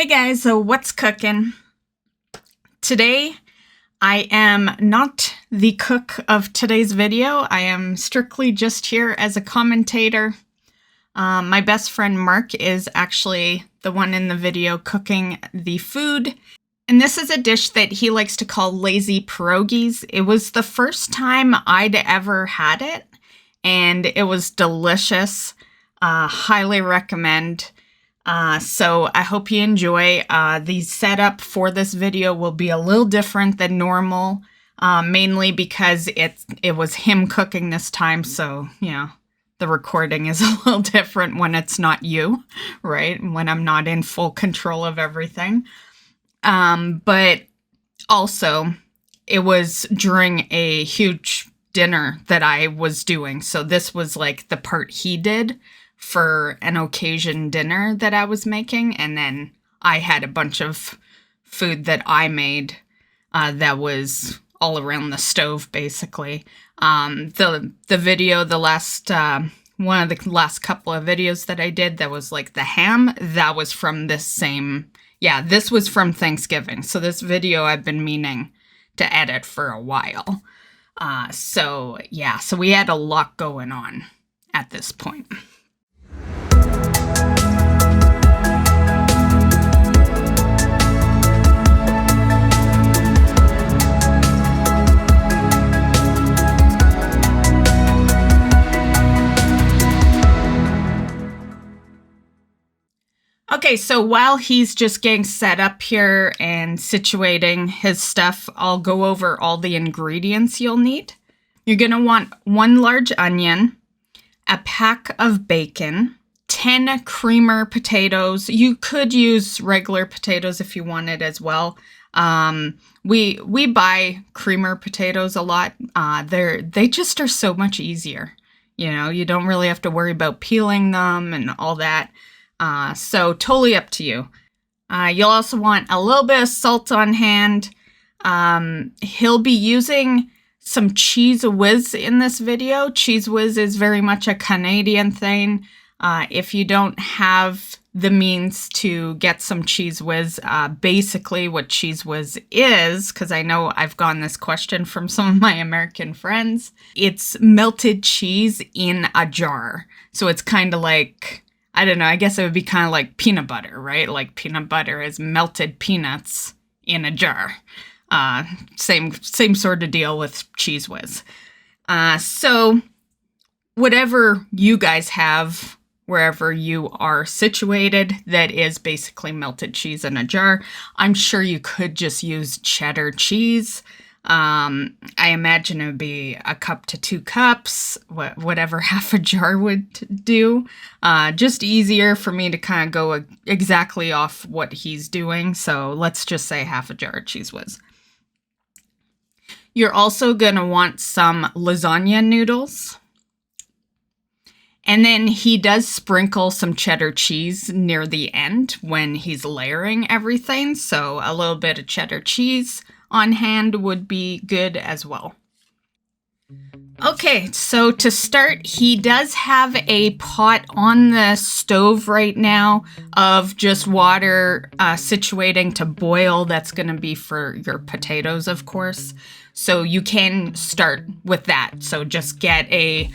Hey guys, so what's cooking? Today, I am not the cook of today's video. I am strictly just here as a commentator. My best friend Mark is actually the one in the video cooking the food. And this is a dish that he likes to call lazy pierogies. It was the first time I'd ever had it, and it was delicious. Highly recommend. So I hope you enjoy. The setup for this video will be a little different than normal, mainly because it was him cooking this time, so, you know, the recording is a little different when it's not you, right? When I'm not in full control of everything. But also, it was during a huge dinner that I was doing, so this was like the part he did for an occasion dinner that I was making, and then I had a bunch of food that I made that was all around the stove, basically. The video, the last one of the last couple of videos that I did, that was like the ham, that was from this same, yeah, this was from Thanksgiving. So this video I've been meaning to edit for a while. So yeah, so we had a lot going on at this point. Okay, so while he's just getting set up here and situating his stuff, I'll go over all the ingredients you'll need. You're going to want 1 large onion, a pack of bacon, 10 creamer potatoes. You could use regular potatoes if you wanted as well. We buy creamer potatoes a lot. They just are so much easier. You know, you don't really have to worry about peeling them and all that. So totally up to you. You'll also want a little bit of salt on hand. He'll be using some Cheese Whiz in this video. Cheese Whiz is very much a Canadian thing. If you don't have the means to get some Cheese Whiz, basically what Cheese Whiz is, because I know I've gotten this question from some of my American friends, it's melted cheese in a jar. So it's kind of like, I don't know, I guess it would be kind of like peanut butter, right? Like peanut butter is melted peanuts in a jar. Same sort of deal with Cheese Whiz. So whatever you guys have, wherever you are situated, that is basically melted cheese in a jar. I'm sure you could just use cheddar cheese. I imagine it would be a cup to 2 cups, whatever half a jar would do. Just easier for me to kind of go exactly off what he's doing. So let's just say half a jar of Cheese Whiz. You're also going to want some lasagna noodles. And then he does sprinkle some cheddar cheese near the end when he's layering everything. So a little bit of cheddar cheese on hand would be good as well. Okay, so to start, he does have a pot on the stove right now of just water situating to boil. That's going to be for your potatoes, of course. So you can start with that. So just get a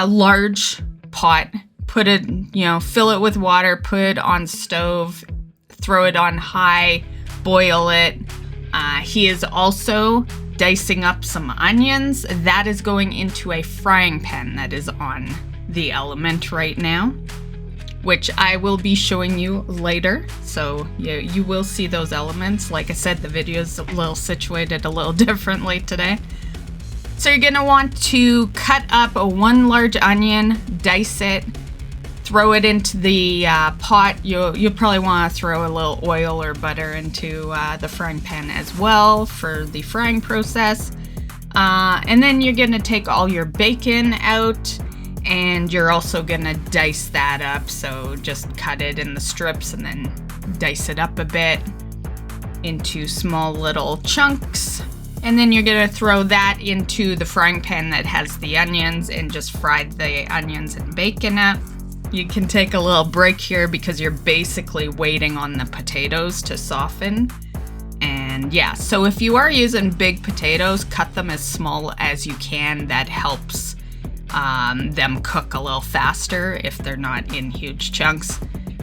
large pot, put it, you know, fill it with water, put it on stove, throw it on high, boil it. He is also dicing up some onions. That is going into a frying pan that is on the element right now, which I will be showing you later. So you will see those elements. Like I said, the video is a little situated a little differently today. So you're going to want to cut up a 1 large onion, dice it, throw it into the pot. You'll probably want to throw a little oil or butter into the frying pan as well for the frying process. And then you're going to take all your bacon out, and you're also going to dice that up. So just cut it in the strips and then dice it up a bit into small little chunks. And then you're going to throw that into the frying pan that has the onions and just fry the onions and bacon up. you can take a little break here because you're basically waiting on the potatoes to soften. And yeah, so if you are using big potatoes, cut them as small as you can. That helps them cook a little faster if they're not in huge chunks.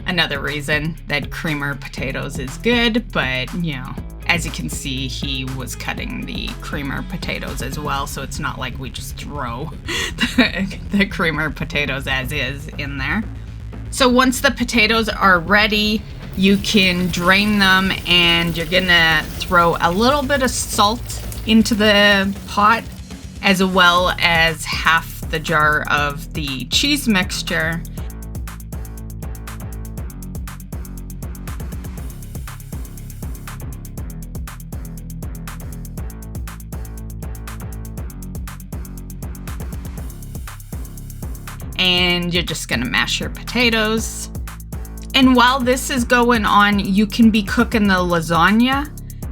Another reason that creamer potatoes is good, but you know, as you can see, he was cutting the creamer potatoes as well, so it's not like we just throw the creamer potatoes as is in there. So once the potatoes are ready, you can drain them, and you're gonna throw a little bit of salt into the pot, as well as half the jar of the cheese mixture. And you're just gonna mash your potatoes. And while this is going on, you can be cooking the lasagna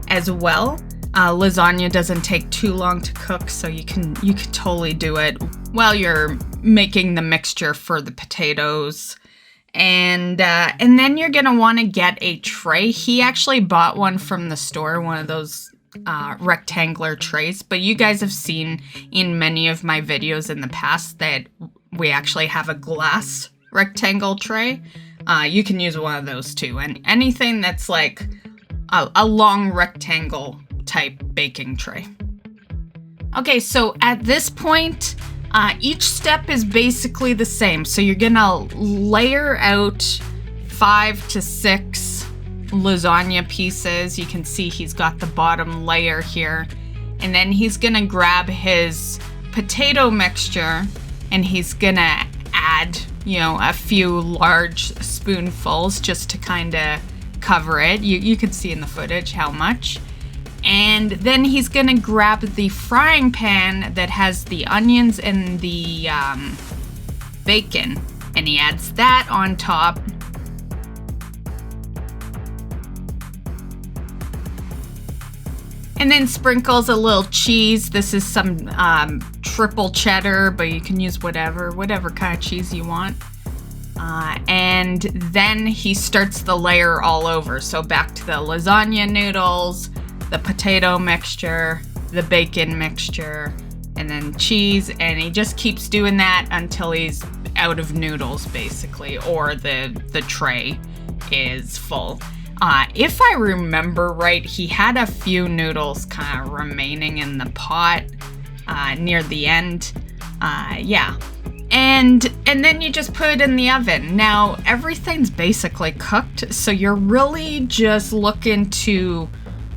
as well. Lasagna doesn't take too long to cook, so you can totally do it while you're making the mixture for the potatoes. And then you're gonna want to get a tray. He actually bought one from the store, one of those rectangular trays, but you guys have seen in many of my videos in the past that we actually have a glass rectangle tray. You can use one of those too, and anything that's like a long rectangle type baking tray. Okay, so at this point, each step is basically the same. So you're gonna layer out 5 to 6 lasagna pieces. You can see he's got the bottom layer here, and then he's gonna grab his potato mixture and he's gonna add, you know, a few large spoonfuls just to kind of cover it. You can see in the footage how much. And then he's gonna grab the frying pan that has the onions and the bacon, and he adds that on top. And then sprinkles a little cheese. This is some triple cheddar, but you can use whatever kind of cheese you want. And then he starts the layer all over. So back to the lasagna noodles, the potato mixture, the bacon mixture, and then cheese. And he just keeps doing that until he's out of noodles, basically, or the tray is full. If I remember right, he had a few noodles kind of remaining in the pot near the end. Yeah. And then you just put it in the oven. Now, everything's basically cooked, so you're really just looking to,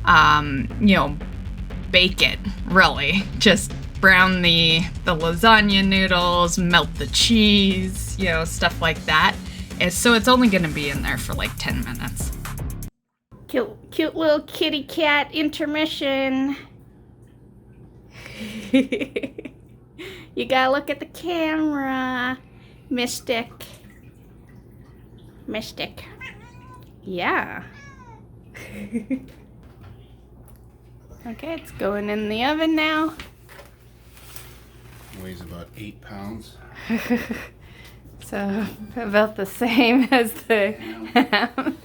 you know, bake it, really. Just brown the lasagna noodles, melt the cheese, you know, stuff like that. And so it's only going to be in there for like 10 minutes. Cute little kitty cat intermission. You gotta look at the camera. Mystic. Yeah. Okay, it's going in the oven now. Weighs about 8 pounds. So, about the same as the ham.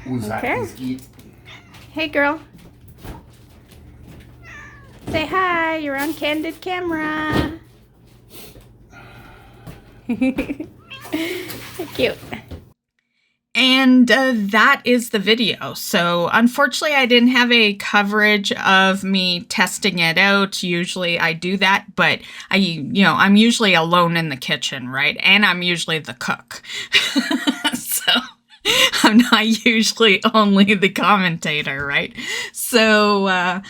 Okay. Hey, girl. Say hi. You're on candid camera. Cute. And that is the video. So unfortunately, I didn't have a coverage of me testing it out. Usually I do that, but I'm usually alone in the kitchen, right? And I'm usually the cook. So I'm not usually only the commentator, right? So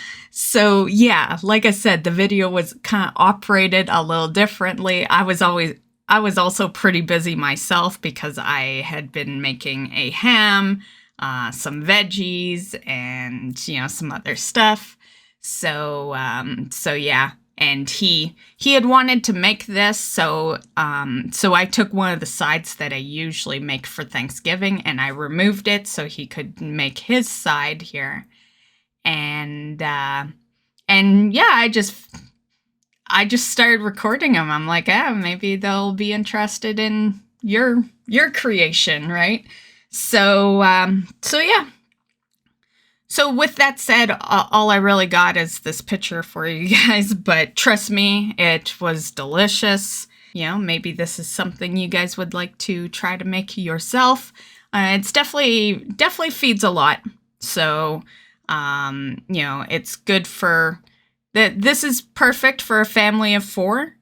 yeah, like I said, the video was kind of operated a little differently. I was also pretty busy myself because I had been making a ham, some veggies, and some other stuff. So yeah. And he had wanted to make this, so I took one of the sides that I usually make for Thanksgiving, and I removed it so he could make his side here. And yeah, I just started recording them. I'm like, maybe they'll be interested in your creation, right? So yeah. So with that said, all I really got is this picture for you guys, but trust me, it was delicious. You know, maybe this is something you guys would like to try to make yourself. It's definitely feeds a lot. So, you know, it's good for that. This is perfect for a family of 4.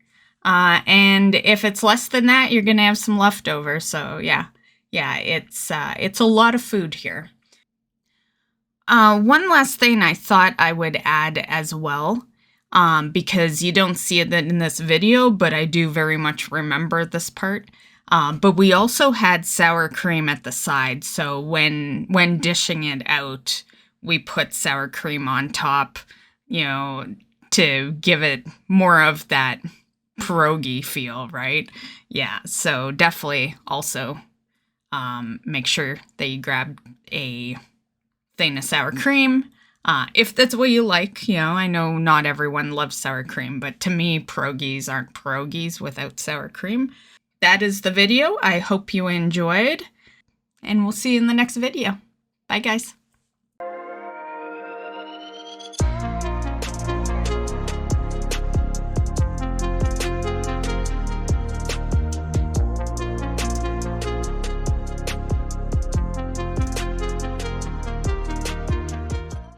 And if it's less than that, you're going to have some leftover. So yeah, it's a lot of food here. One last thing I thought I would add as well, because you don't see it in this video, but I do very much remember this part. But we also had sour cream at the side, so when dishing it out, we put sour cream on top, you know, to give it more of that pierogi feel, right? Yeah, so definitely also make sure that you grab a thing of sour cream. If that's what you like, you know, I know not everyone loves sour cream, but to me, pierogies aren't pierogies without sour cream. That is the video. I hope you enjoyed, and we'll see you in the next video. Bye, guys.